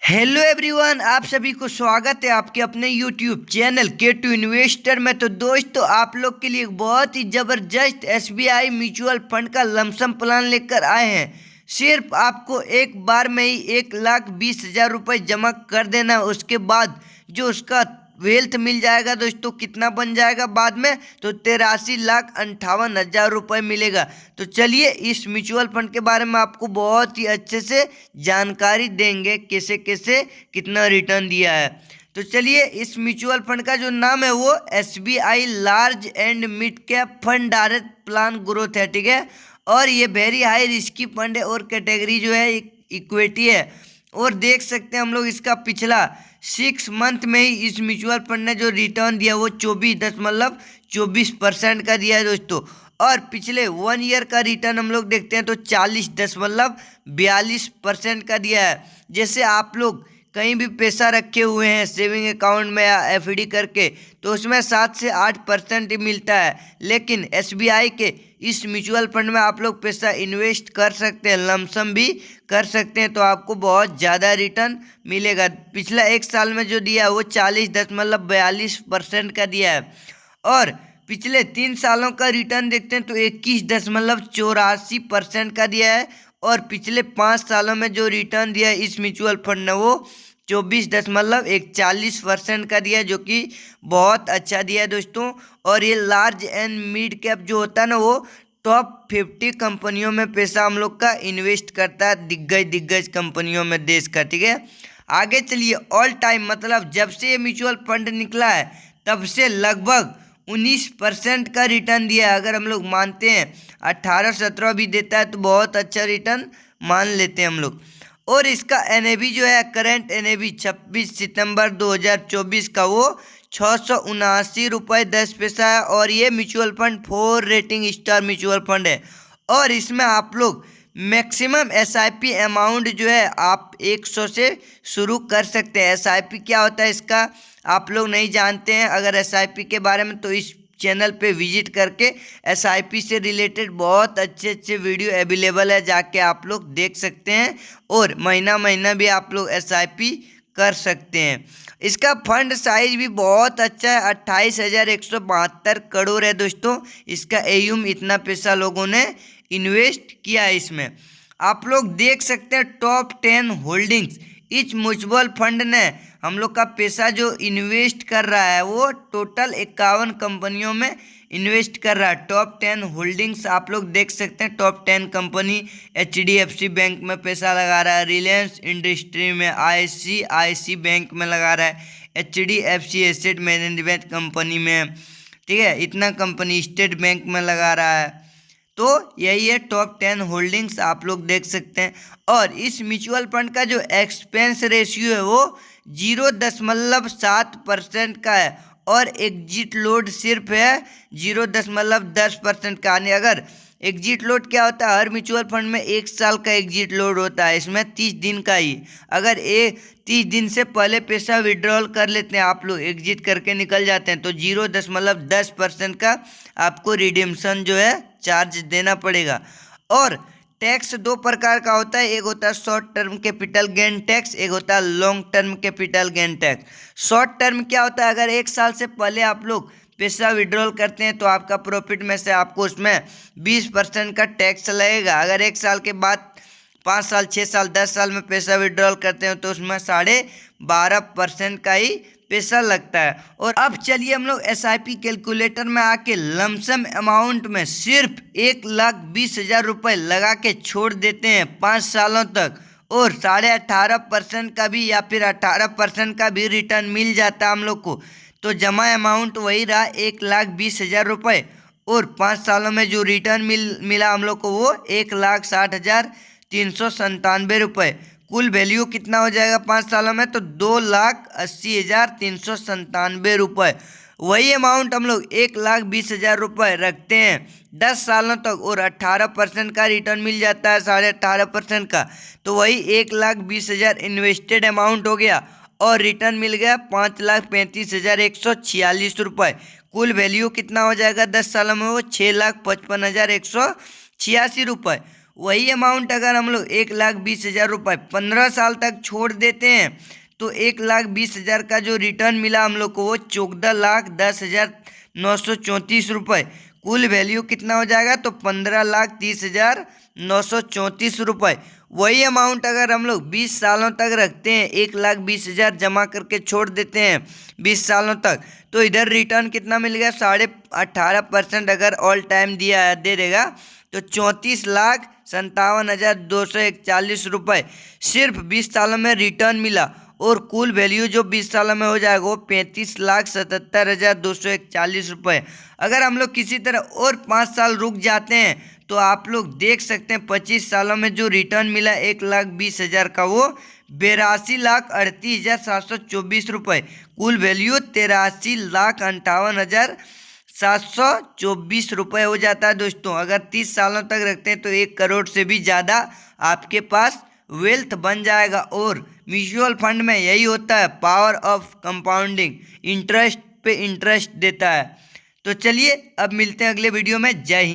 Hello everyone, आप सभी को स्वागत है आपके अपने यूट्यूब चैनल K2 इन्वेस्टर में। तो दोस्तों, आप लोग के लिए एक बहुत ही ज़बरदस्त SBI म्यूचुअल फंड का लमसम प्लान लेकर आए हैं। सिर्फ आपको एक बार में ही 1,20,000 रुपये जमा कर देना है। उसके बाद जो उसका वेल्थ मिल जाएगा दोस्तों, कितना बन जाएगा बाद में, तो 83,58,000 रुपये मिलेगा। तो चलिए इस म्यूचुअल फंड के बारे में आपको बहुत ही अच्छे से जानकारी देंगे, कैसे कैसे कितना रिटर्न दिया है। तो चलिए, इस म्यूचुअल फंड का जो नाम है वो SBI large and mid cap fund direct plan growth है, ठीक है। और ये वेरी हाई रिस्की फंड है और कैटेगरी जो है इक्विटी है। और देख सकते हैं हम लोग इसका पिछला 6 मंथ में ही इस म्यूचुअल फंड ने जो रिटर्न दिया वो 24% का दिया है दोस्तों। और पिछले 1 ईयर का रिटर्न हम लोग देखते हैं तो 40.42% का दिया है। जैसे आप लोग कहीं भी पैसा रखे हुए हैं सेविंग अकाउंट में या FD करके, तो उसमें 7 से 8% ही मिलता है। लेकिन SBI के इस म्यूचुअल फंड में आप लोग पैसा इन्वेस्ट कर सकते हैं, लमसम भी कर सकते हैं, तो आपको बहुत ज़्यादा रिटर्न मिलेगा। पिछला 1 साल में जो दिया है वो 40.42% का दिया है। और पिछले 3 सालों का रिटर्न देखते हैं तो 21.84% का दिया है। और पिछले 5 सालों में जो रिटर्न दिया है इस म्यूचुअल फंड ने वो 24.41% का दिया है, जो कि बहुत अच्छा दिया है दोस्तों। और ये लार्ज एंड मिड कैप जो होता है ना, वो टॉप 50 कंपनियों में पैसा हम लोग का इन्वेस्ट करता है, दिग्गज कंपनियों में देश का, ठीक है। आगे चलिए, ऑल टाइम मतलब जब से ये म्यूचुअल फंड निकला है तब से लगभग 19% का रिटर्न दिया है। अगर हम लोग मानते हैं 18-17 भी देता है तो बहुत अच्छा रिटर्न मान लेते हैं हम लोग। और इसका NAV जो है, करंट NAV 26 सितंबर 2024 का, वो 679.10 है। और ये mutual fund 4 rating star mutual fund है। और इसमें आप लोग मैक्सिमम SIP अमाउंट जो है आप 100 से शुरू कर सकते हैं। SIP क्या होता है इसका आप लोग नहीं जानते हैं अगर SIP के बारे में, तो इस चैनल पे विजिट करके SIP से रिलेटेड बहुत अच्छे वीडियो अवेलेबल है, जाके आप लोग देख सकते हैं। और महीना भी आप लोग SIP कर सकते हैं। इसका फंड साइज भी बहुत अच्छा है, 28,172 करोड़ है दोस्तों। इसका AUM, इतना पैसा लोगों ने इन्वेस्ट किया है इसमें। आप लोग देख सकते हैं टॉप 10 होल्डिंग्स। इस म्यूचुअल फंड ने हम लोग का पैसा जो इन्वेस्ट कर रहा है वो टोटल 51 कंपनियों में इन्वेस्ट कर रहा है। टॉप 10 होल्डिंग्स आप लोग देख सकते हैं। टॉप 10 कंपनी HDFC बैंक में पैसा लगा रहा है, रिलायंस इंडस्ट्री में, ICICI बैंक में लगा रहा है, HDFC एसेट मैनेजमेंट कंपनी में, ठीक है, इतना कंपनी स्टेट बैंक में लगा रहा है। तो यही है टॉप 10 होल्डिंग्स, आप लोग देख सकते हैं। और इस म्यूचुअल फंड का जो एक्सपेंस रेशियो है वो 0.7% का है। और एग्जिट लोड सिर्फ है 0.10% का। यानी अगर एग्जिट लोड क्या होता है, हर म्यूचुअल फंड में 1 साल का एग्जिट लोड होता है, इसमें 30 दिन का ही। अगर 30 दिन से पहले पैसा विड्रॉल कर लेते हैं आप लोग, एग्जिट करके निकल जाते हैं, तो 0.10% का आपको रिडीम्शन जो है चार्ज देना पड़ेगा। और टैक्स 2 प्रकार का होता है, एक होता है short term capital gain tax, एक होता है long term capital gain tax. Short term क्या होता है, अगर 1 साल से पहले आप लोग पैसा विड्रॉल करते हैं तो आपका प्रॉफिट में से आपको उसमें 20% का टैक्स लगेगा। अगर 1 साल के बाद 5 साल, 6 साल, 10 साल में पैसा विड्रॉल करते हैं तो उसमें 12.5% का ही पैसा लगता है। और अब चलिए हम लोग SIP कैलकुलेटर में आके लमसम अमाउंट में सिर्फ 1,20,000 रुपये लगा के छोड़ देते हैं 5 सालों तक, और 18.5% का भी या फिर 18% का भी रिटर्न मिल जाता है हम लोग को। तो जमा अमाउंट वही रहा 1,20,000 रुपये, और 5 सालों में जो रिटर्न मिला हम लोग को वो 1,60,397 रुपये। कुल वैल्यू कितना हो जाएगा 5 सालों में, तो 2,80,397 रुपये। वही अमाउंट हम लोग 1,20,000 रुपये रखते हैं 10 सालों तक, और 18% का रिटर्न मिल जाता है, 18.5% का। तो वही 1,20,000 इन्वेस्टेड अमाउंट हो गया और रिटर्न मिल गया 5,35,146 रुपये। कुल वैल्यू कितना हो जाएगा 10 सालों में, वो 6,55,186 रुपये। वही अमाउंट अगर हम लोग 1,20,000 रुपये 15 साल तक छोड़ देते हैं तो 1,20,000 का जो रिटर्न मिला हम लोग को वो 14,10,934 रुपये। कुल वैल्यू कितना हो जाएगा तो 15,30,934 रुपये। वही अमाउंट अगर हम लोग 20 सालों तक रखते हैं, 1,20,000 जमा करके छोड़ देते हैं 20 सालों तक, तो इधर रिटर्न कितना मिल गया 18.5% अगर ऑल टाइम दे देगा तो 34,57,241 रुपये सिर्फ 20 सालों में रिटर्न मिला। और कुल वैल्यू जो 20 सालों में हो जाएगा वो 35,77,241 रुपये। अगर हम लोग किसी तरह और 5 साल रुक जाते हैं तो आप लोग देख सकते हैं 25 सालों में जो रिटर्न मिला 1,20,000 का वो 82,38,724 रुपये। कुल वैल्यू 83,58,724 रुपये हो जाता है दोस्तों। अगर 30 सालों तक रखते हैं तो 1 करोड़ से भी ज़्यादा आपके पास वेल्थ बन जाएगा। और म्यूचुअल फंड में यही होता है, पावर ऑफ कंपाउंडिंग, इंटरेस्ट पे इंटरेस्ट देता है। तो चलिए अब मिलते हैं अगले वीडियो में। जय हिंद।